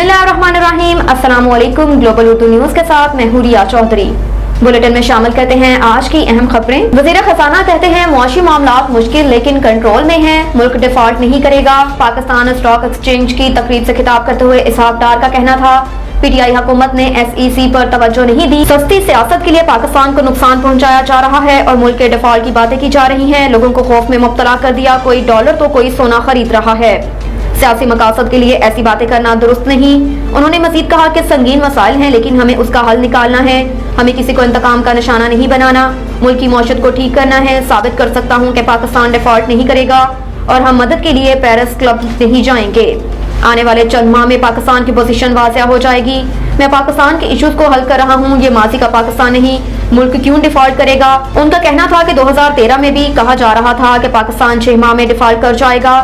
बिस्मिल्लाहिर्रहमानिर्रहीम। अस्सलामुअलैकुम। Global Urdu news के साथ मैं हूँ रिया चौधरी। बुलेटिन में शामिल करते हैं आज की अहम खबरें। वज़ीर खजाना कहते हैं मुआशी मामलात मुश्किल लेकिन कंट्रोल में हैं, मुल्क डिफॉल्ट नहीं करेगा। पाकिस्तान स्टॉक एक्सचेंज की तकरीब से खिताब करते हुए इसहाक डार का कहना था पीटीआई हुकूमत ने SEC पर तवज्जो नहीं दी। सस्ती सियासत के लिए पाकिस्तान को नुकसान पहुंचाया जा रहा है और मुल्क के डिफॉल्ट की बातें की जा रही हैं। लोगों को खौफ में मुब्तला कर दिया, कोई डॉलर तो कोई सोना खरीद रहा है। सियासी मकासद के लिए ऐसी बातें करना दुरुस्त नहीं। उन्होंने मजीद कहा कि संगीन मसाइल हैं लेकिन हमें उसका हल निकालना है। हमें किसी को इंतकाम का निशाना नहीं बनाना, मुल्क की मौशत को ठीक करना है। साबित कर सकता हूँ कि पाकिस्तान डिफॉल्ट नहीं करेगा और हम मदद के लिए पेरिस क्लब नहीं जाएंगे। आने वाले चंद माह में पाकिस्तान की पोजीशन वाज़िया हो जाएगी। मैं पाकिस्तान के इश्यूज को हल कर रहा हूँ, ये माजी का पाकिस्तान नहीं। मुल्क क्यों डिफॉल्ट करेगा? उनका कहना था कि 2013 में भी कहा जा रहा था कि पाकिस्तान 6 माह में डिफॉल्ट कर जाएगा।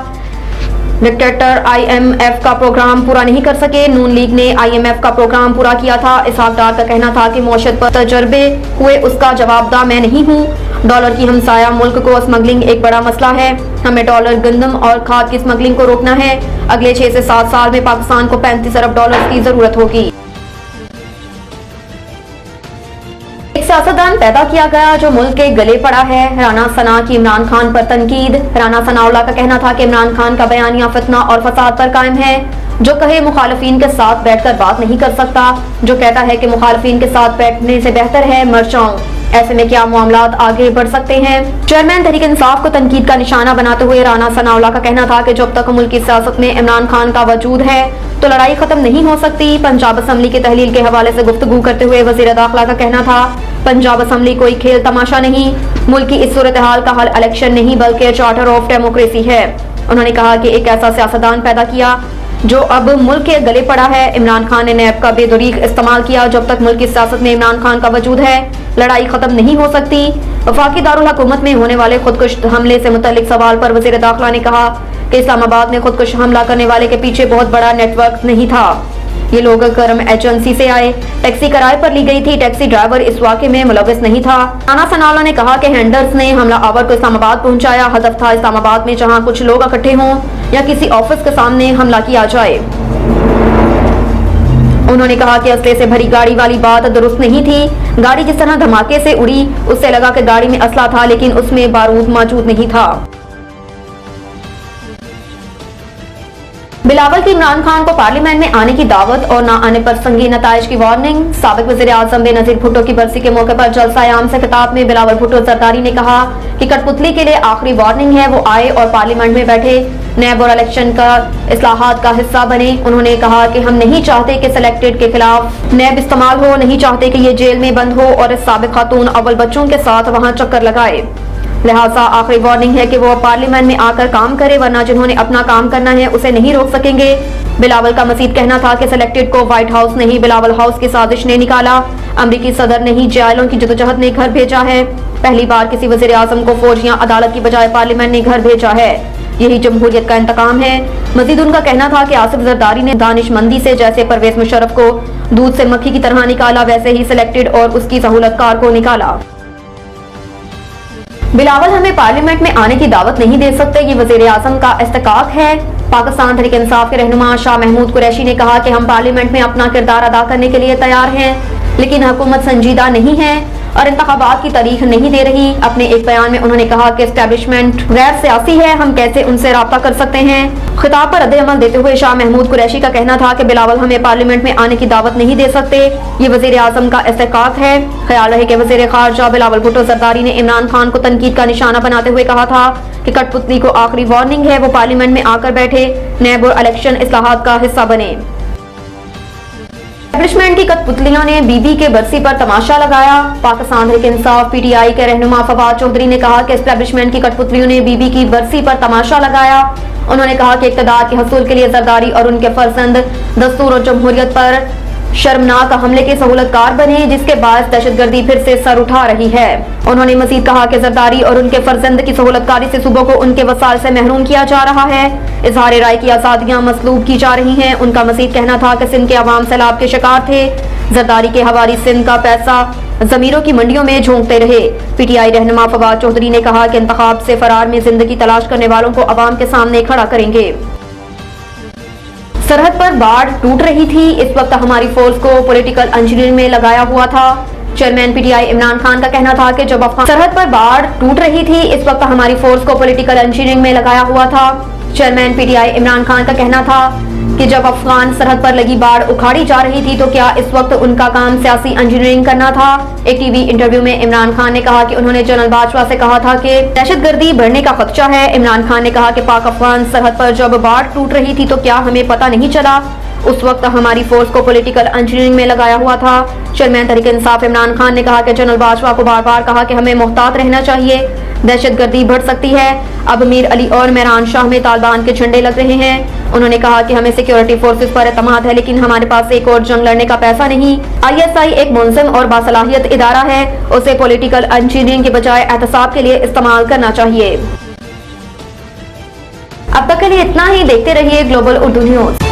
डिक्टेटर IMF का प्रोग्राम पूरा नहीं कर सके, नून लीग ने IMF का प्रोग्राम पूरा किया था। इसहाक डार का कहना था कि मौशत पर तजर्बे हुए, उसका जवाबदा मैं नहीं हूँ। डॉलर की हमसाया मुल्क को स्मगलिंग एक बड़ा मसला है। हमें डॉलर, गंदम और खाद की स्मगलिंग को रोकना है। अगले 6 से 7 साल में पाकिस्तान को 35 अरब डॉलर की जरूरत होगी। सियासतदान पैदा किया गया जो मुल्क के गले पड़ा है। राना सना की इमरान खान पर तनकीद। राना सनाउल्लाह का कहना था कि इमरान खान का बयानिया फितना और फसाद पर कायम है। जो कहे मुखालिफिन के साथ बैठकर बात नहीं कर सकता, जो कहता है कि मुखालिफिन के साथ बैठने से बेहतर है मर जाऊं। ऐसे में क्या मामलात आगे बढ़ सकते हैं? चेयरमैन तहरीक इंसाफ को तनकीद का निशाना बनाते हुए राना सनाउल्लाह का कहना था कि जब तक मुल्क की सियासत में इमरान खान का वजूद है तो लड़ाई खत्म नहीं हो सकती। पंजाब असम्बली की तहलील के हवाले से गुफ्तगू करते हुए वजीर दाखिला का कहना था पंजाब असम्बली कोई खेल तमाशा नहीं। मुल्क की इस सूरत हाल का हल इलेक्शन नहीं बल्कि चार्टर ऑफ डेमोक्रेसी है। उन्होंने कहा कि एक ऐसा सियासतदान पैदा किया जो अब मुल्क के गले पड़ा है। इमरान खान ने नैब का बेदरीक इस्तेमाल किया। जब तक मुल्क की सियासत में इमरान खान का वजूद है लड़ाई खत्म नहीं हो सकती। वफाकी दारुल हुकूमत में होने वाले खुदकुश हमले से मुतल्लिक सवाल पर वजीर दाखिला ने कहा कि इस्लामाबाद में खुदकुश हमला करने वाले के पीछे बहुत बड़ा नेटवर्क नहीं था। ये लोग गर्म एजेंसी से आए, टैक्सी किराए पर ली गई थी, टैक्सी ड्राइवर इस वाक़े में मुलविस नहीं था। राना सनाउल्लाह ने कहा कि हैंडर्स ने हमला आवर को इस्लामाबाद पहुंचाया। हदफ था इस्लामाबाद में जहां कुछ लोग इकट्ठे हों या किसी ऑफिस के सामने हमला किया जाए। उन्होंने कहा कि असले से भरी गाड़ी वाली बात दुरुस्त नहीं थी। गाड़ी जिस तरह धमाके से उड़ी उससे लगा कि गाड़ी में असला था लेकिन उसमें बारूद मौजूद नहीं था। बिलावल की इमरान खान को पार्लियामेंट में आने की दावत और न आने पर संगीन नताइज की वार्निंग। साबिक वज़ीर आज़म बेनज़ीर भुट्टो की बरसी के मौके पर जलसा-ए-आम से खिताब में बिलावल भुट्टो जरदारी ने कहा कि कठपुतली के लिए आखिरी वार्निंग है, वो आए और पार्लियामेंट में बैठे, नैब और इलेक्शन का इस्लाहात का हिस्सा बने। उन्होंने कहा कि हम नहीं चाहते कि सिलेक्टेड के खिलाफ नैब इस्तेमाल हो, नहीं चाहते कि ये जेल में बंद हो और इस साबिक खातून अव्वल बच्चों के साथ वहाँ चक्कर लगाए। लिहाजा आखिरी वार्निंग है कि वो पार्लियामेंट में आकर काम करे, वरना जिन्होंने अपना काम करना है उसे नहीं रोक सकेंगे। बिलावल का मजीद कहना था कि सिलेक्टेड को व्हाइट हाउस नहीं बिलावल हाउस की साजिश ने निकाला। अमरीकी सदर ने ही जायलों की जदोजहद ने घर भेजा है। पहली बार किसी वज़ीर आज़म को फौज या अदालत की बजाय पार्लियामेंट ने घर भेजा है। यही जमहूरियत का इंतकाम है। मजीद उनका कहना था कि आसिफ जरदारी ने दानिशमंदी से जैसे परवेज मुशर्रफ को दूध से मक्खी की तरह निकाला वैसे ही सिलेक्टेड और उसकी सहूलतकार को निकाला। बिलावल हमें पार्लियामेंट में आने की दावत नहीं दे सकते, ये वज़ीर आज़म का इस्तेकाक है। पाकिस्तान तहरीक इंसाफ के रहनुमा शाह महमूद कुरैशी ने कहा कि हम पार्लियामेंट में अपना किरदार अदा करने के लिए तैयार हैं लेकिन हुकूमत संजीदा नहीं है और इंतखाबात की तारीख नहीं दे रही। अपने एक बयान में उन्होंने कहा कि एस्टेब्लिशमेंट गैर सियासी है, हम कैसे उनसे रब्ता कर सकते हैं। खिताब पर रद्द-ए-अमल देते हुए शाह महमूद कुरैशी का कहना था कि बिलावल हमें पार्लियामेंट में आने की दावत नहीं दे सकते, ये वज़ीर आज़म का इस्तेकाक है। ख्याल रहे कि वज़ीर खारजा बिलावल भुट्टो जरदारी ने इमरान खान को तनकीद का निशाना बनाते हुए कहा था कि कठपुतली को आखिरी वार्निंग है, वो पार्लियामेंट में आकर बैठे, नैब और इलेक्शन इस्लाहात का हिस्सा बने। एस्टेब्लिशमेंट की कठपुतलियों ने बीबी के बरसी पर तमाशा लगाया। पाकिस्तान तहरीक इंसाफ PTI के रहनुमा फवाद चौधरी ने कहा कि एस्टेब्लिशमेंट की कठपुतलियों ने बीबी की बरसी पर तमाशा लगाया। उन्होंने कहा कि इक़्तिदार के हसूल के लिए जरदारी और उनके फर्जंद दस्तूर और जमहूरियत पर शर्मनाक हमले के सहूलतकार बने जिसके बाद दहशतगर्दी फिर से सर उठा रही है। उन्होंने मजीद कहा कि जरदारी और उनके फर्जंद की सहूलतकारी से सूबों को उनके वसाइल से महरूम किया जा रहा है। इजहार राय की आज़ादियाँ मसलूब की जा रही हैं। उनका मजीद कहना था कि सिंध के अवाम सैलाब के शिकार थे। जरदारी के हवारी सिंध का पैसा जमीरों की मंडियों में झोंकते रहे। PTI रहनुमा फवाद चौधरी ने कहा कि इंतखाब से फरार में जिंदगी तलाश करने वालों को अवाम के सामने खड़ा करेंगे। सरहद पर बाढ़ टूट रही थी, इस वक्त हमारी फोर्स को पॉलिटिकल इंजीनियरिंग में लगाया हुआ था। चेयरमैन पीटीआई इमरान खान का कहना था कि जब अफगान सरहद पर बाढ़ टूट रही थी, इस वक्त हमारी फोर्स को पॉलिटिकल इंजीनियरिंग में लगाया हुआ था। चेयरमैन पीटीआई इमरान खान का कहना था कि जब अफगान सरहद पर लगी बाढ़ उखाड़ी जा रही थी तो क्या इस वक्त उनका काम सियासी इंजीनियरिंग करना था। एक टीवी इंटरव्यू में इमरान खान ने कहा कि उन्होंने जनरल बाजवा से कहा था कि दहशतगर्दी बढ़ने का खदशा है। इमरान खान ने कहा कि पाक अफगान सरहद पर जब बाढ़ टूट रही थी तो क्या हमें पता नहीं चला, उस वक्त हमारी फोर्स को पॉलिटिकल इंजीनियरिंग में लगाया हुआ था। चेयरमैन तहरीक इंसाफ इमरान खान ने कहा कि जनरल बाजवा को बार बार कहा कि हमें मोहतात रहना चाहिए, दहशतगर्दी बढ़ सकती है। अब मीर अली और मेहरान शाह में तालिबान के झंडे लग रहे हैं। उन्होंने कहा कि हमें सिक्योरिटी फोर्सेस पर एतमाद है, लेकिन हमारे पास एक और जंग लड़ने का पैसा नहीं। ISI एक मुनज़्ज़म और बासलाहियत इदारा है, उसे पॉलिटिकल इंजीनियरिंग के बजाय एहतसाब के लिए इस्तेमाल करना चाहिए। अब तक के लिए इतना ही। देखते रहिए ग्लोबल उर्दू न्यूज।